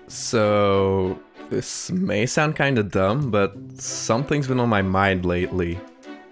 So, this may sound kinda dumb, but something's been on my mind lately.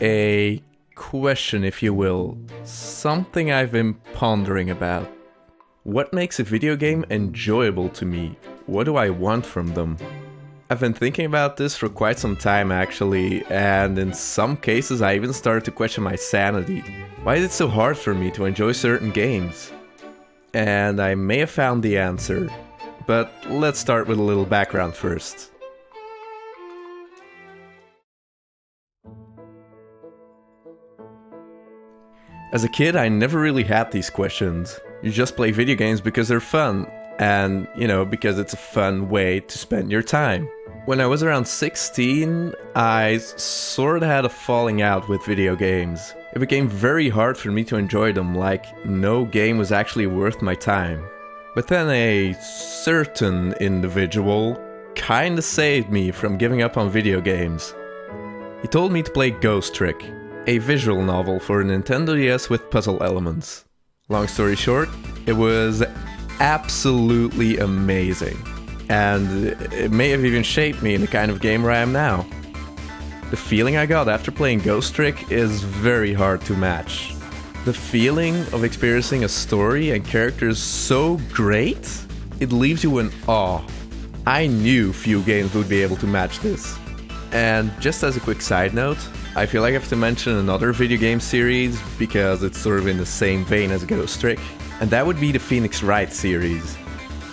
A question, if you will. Something I've been pondering about. What makes a video game enjoyable to me? What do I want from them? I've been thinking about this for quite some time actually, and in some cases I even started to question my sanity. Why is it so hard for me to enjoy certain games? And I may have found the answer, but let's start with a little background first. As a kid, I never really had these questions. You just play video games because they're fun, and, because it's a fun way to spend your time. When I was around 16, I sort of had a falling out with video games. It became very hard for me to enjoy them, like no game was actually worth my time. But then a certain individual kinda saved me from giving up on video games. He told me to play Ghost Trick, a visual novel for a Nintendo DS with puzzle elements. Long story short, it was absolutely amazing. And it may have even shaped me in the kind of gamer I am now. The feeling I got after playing Ghost Trick is very hard to match. The feeling of experiencing a story and characters so great, it leaves you in awe. I knew few games would be able to match this. And just as a quick side note, I feel like I have to mention another video game series because it's sort of in the same vein as Ghost Trick, and that would be the Phoenix Wright series.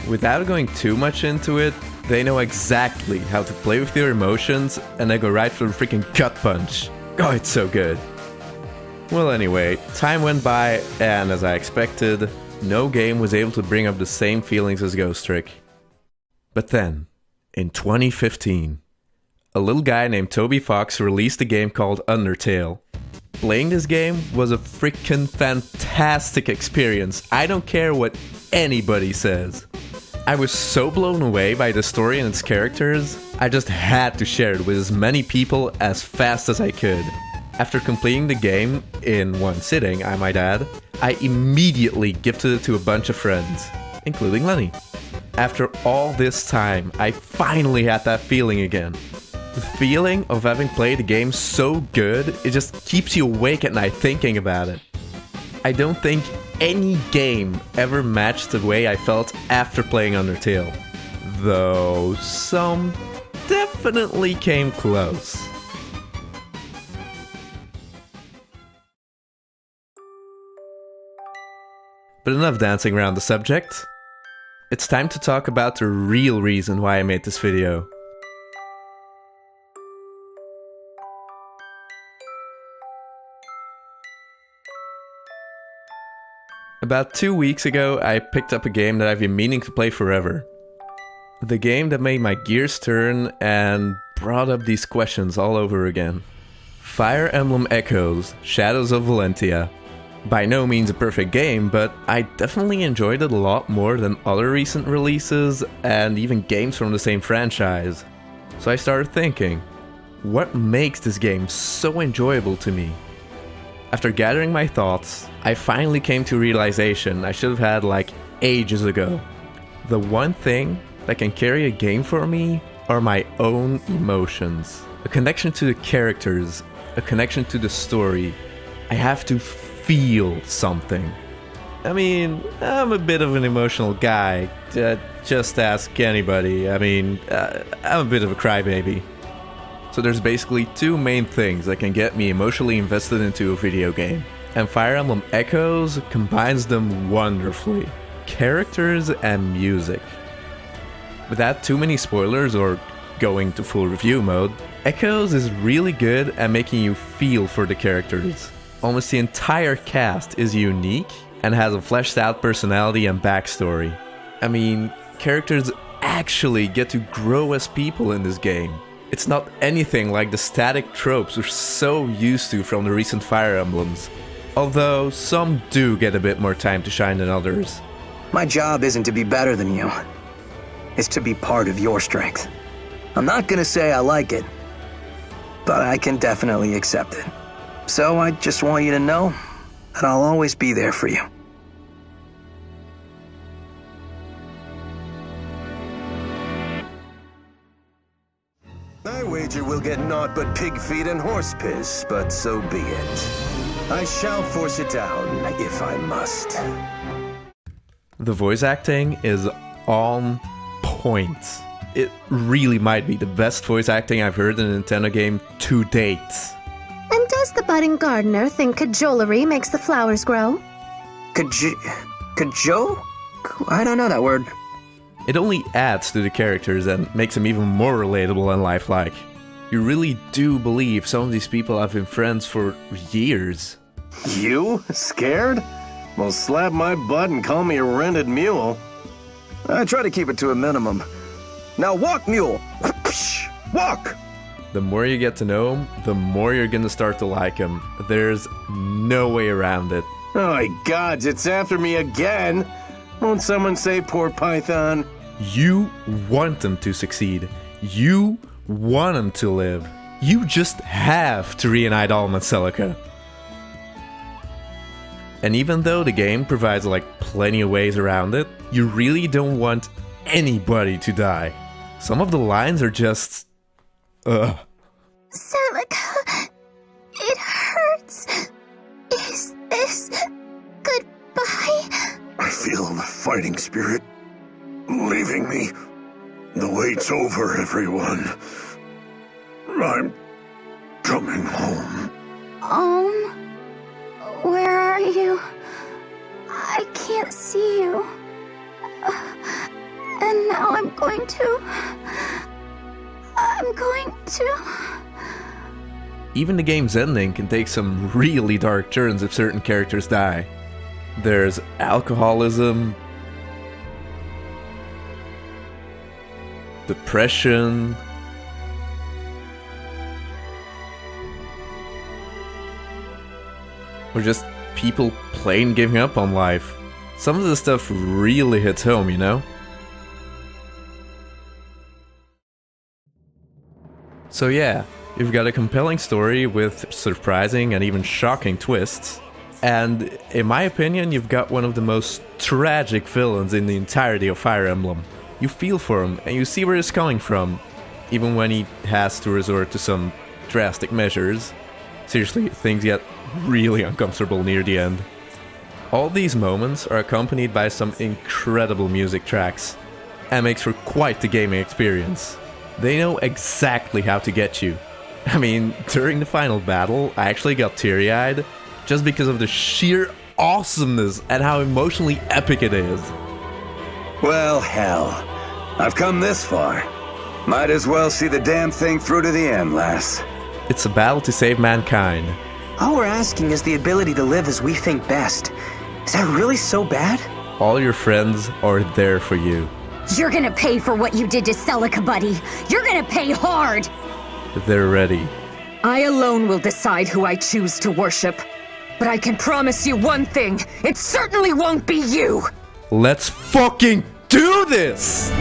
Without going too much into it, they know exactly how to play with your emotions and then go right for the freaking gut punch. Oh, it's so good. Well anyway, time went by and as I expected, no game was able to bring up the same feelings as Ghost Trick. But then, in 2015, a little guy named Toby Fox released a game called Undertale. Playing this game was a freaking fantastic experience. I don't care what anybody says. I was so blown away by the story and its characters, I just had to share it with as many people as fast as I could. After completing the game, in one sitting I might add, I immediately gifted it to a bunch of friends, including Lenny. After all this time, I finally had that feeling again. The feeling of having played a game so good, it just keeps you awake at night thinking about it. I don't think any game ever matched the way I felt after playing Undertale. Though some definitely came close. But enough dancing around the subject. It's time to talk about the real reason why I made this video. About 2 weeks ago, I picked up a game that I've been meaning to play forever. The game that made my gears turn and brought up these questions all over again. Fire Emblem Echoes: Shadows of Valentia. By no means a perfect game, but I definitely enjoyed it a lot more than other recent releases and even games from the same franchise. So I started thinking, what makes this game so enjoyable to me? After gathering my thoughts, I finally came to a realization I should have had like ages ago. The one thing that can carry a game for me are my own emotions. A connection to the characters, a connection to the story. I have to feel something. I mean, I'm a bit of an emotional guy. Just ask anybody. I'm a bit of a crybaby. So there's basically two main things that can get me emotionally invested into a video game. And Fire Emblem Echoes combines them wonderfully. Characters and music. Without too many spoilers or going to full review mode, Echoes is really good at making you feel for the characters. Almost the entire cast is unique and has a fleshed out personality and backstory. I mean, characters actually get to grow as people in this game. It's not anything like the static tropes we're so used to from the recent Fire Emblems. Although some do get a bit more time to shine than others. My job isn't to be better than you. It's to be part of your strength. I'm not gonna say I like it, but I can definitely accept it. So I just want you to know that I'll always be there for you. I wager we'll get naught but pig feet and horse piss, but so be it. I shall force it down, if I must. The voice acting is on point. It really might be the best voice acting I've heard in a Nintendo game to date. And does the budding gardener think cajolery makes the flowers grow? Cajo? I don't know that word. It only adds to the characters and makes them even more relatable and lifelike. You really do believe some of these people have been friends for years. You? Scared? Well, slap my butt and call me a rented mule. I try to keep it to a minimum. Now walk, mule! Walk! The more you get to know him, the more you're gonna start to like him. There's no way around it. Oh my gods, it's after me again! Won't someone say poor Python? You want him to succeed. You want him to live. You just have to reunite Alma and Celica. And even though the game provides like plenty of ways around it, you really don't want anybody to die. Some of the lines are just... Celica, it hurts. Is this goodbye? I feel the fighting spirit leaving me. The wait's over, everyone. I'm coming home. Where are you? I can't see you. And now I'm going to... Even the game's ending can take some really dark turns if certain characters die. There's alcoholism, depression, or just people plain giving up on life. Some of this stuff really hits home, you know? So yeah, you've got a compelling story with surprising and even shocking twists. And in my opinion, you've got one of the most tragic villains in the entirety of Fire Emblem. You feel for him, and you see where he's coming from, even when he has to resort to some drastic measures. Seriously, things get really uncomfortable near the end. All these moments are accompanied by some incredible music tracks, and makes for quite the gaming experience. They know exactly how to get you. I mean, during the final battle, I actually got teary-eyed, just because of the sheer awesomeness and how emotionally epic it is. Well, hell. I've come this far. Might as well see the damn thing through to the end, lass. It's a battle to save mankind. All we're asking is the ability to live as we think best. Is that really so bad? All your friends are there for you. You're gonna pay for what you did to Celica, buddy. You're gonna pay hard. They're ready. I alone will decide who I choose to worship. But I can promise you one thing. It certainly won't be you. Let's fucking do this!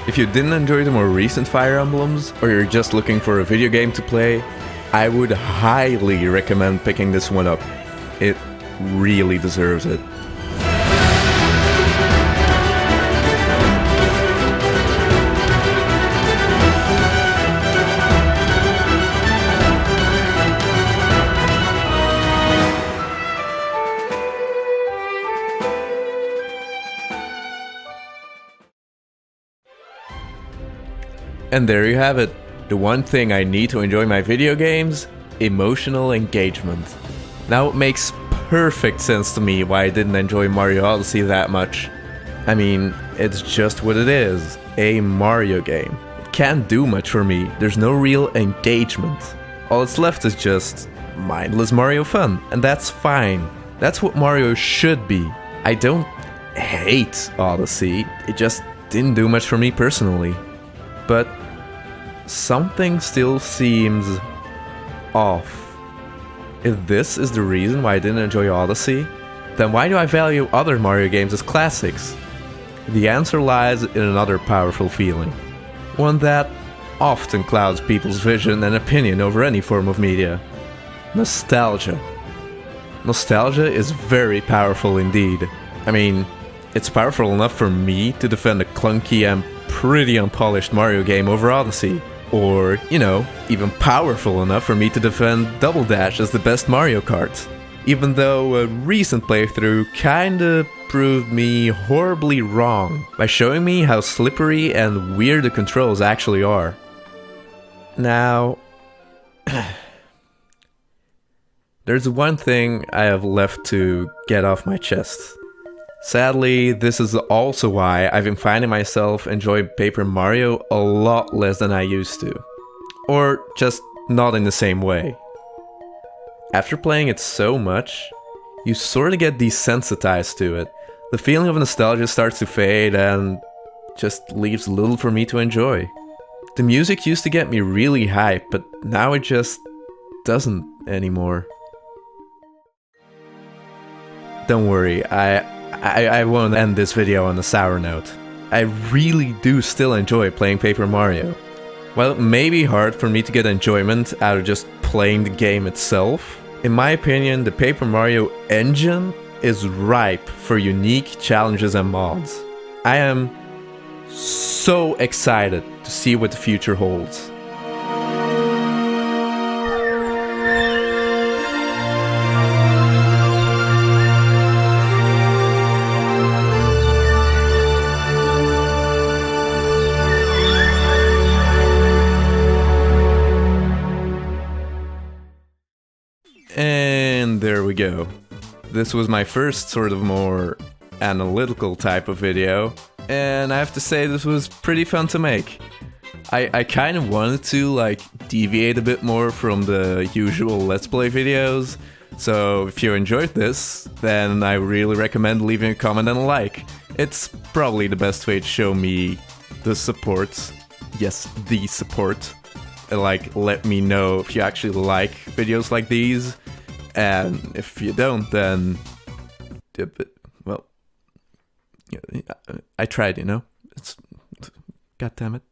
If you didn't enjoy the more recent Fire Emblems, or you're just looking for a video game to play, I would highly recommend picking this one up. It really deserves it. And there you have it. The one thing I need to enjoy my video games: emotional engagement. Now it makes perfect sense to me why I didn't enjoy Mario Odyssey that much. I mean, it's just what it is, a Mario game. It can't do much for me, there's no real engagement. All that's left is just mindless Mario fun, and that's fine. That's what Mario should be. I don't hate Odyssey, it just didn't do much for me personally. But something still seems off. If this is the reason why I didn't enjoy Odyssey, then why do I value other Mario games as classics? The answer lies in another powerful feeling. One that often clouds people's vision and opinion over any form of media. Nostalgia. Nostalgia is very powerful indeed. I mean, it's powerful enough for me to defend a clunky and pretty unpolished Mario game over Odyssey. Or, you know, even powerful enough for me to defend Double Dash as the best Mario Kart. Even though a recent playthrough kinda proved me horribly wrong by showing me how slippery and weird the controls actually are. Now, there's one thing I have left to get off my chest. Sadly, this is also why I've been finding myself enjoying Paper Mario a lot less than I used to. Or just not in the same way. After playing it so much, you sort of get desensitized to it. The feeling of nostalgia starts to fade and just leaves little for me to enjoy. The music used to get me really hyped, but now it just doesn't anymore. Don't worry, I won't end this video on a sour note. I really do still enjoy playing Paper Mario. While it may be hard for me to get enjoyment out of just playing the game itself, in my opinion, the Paper Mario engine is ripe for unique challenges and mods. I am so excited to see what the future holds. And there we go. This was my first sort of more analytical type of video, and I have to say this was pretty fun to make. I kind of wanted to like deviate a bit more from the usual Let's Play videos, so if you enjoyed this, then I really recommend leaving a comment and a like. It's probably the best way to show me the support. Yes, the support. Like, let me know if you actually like videos like these, and if you don't, then, well, I tried, you know, God damn it.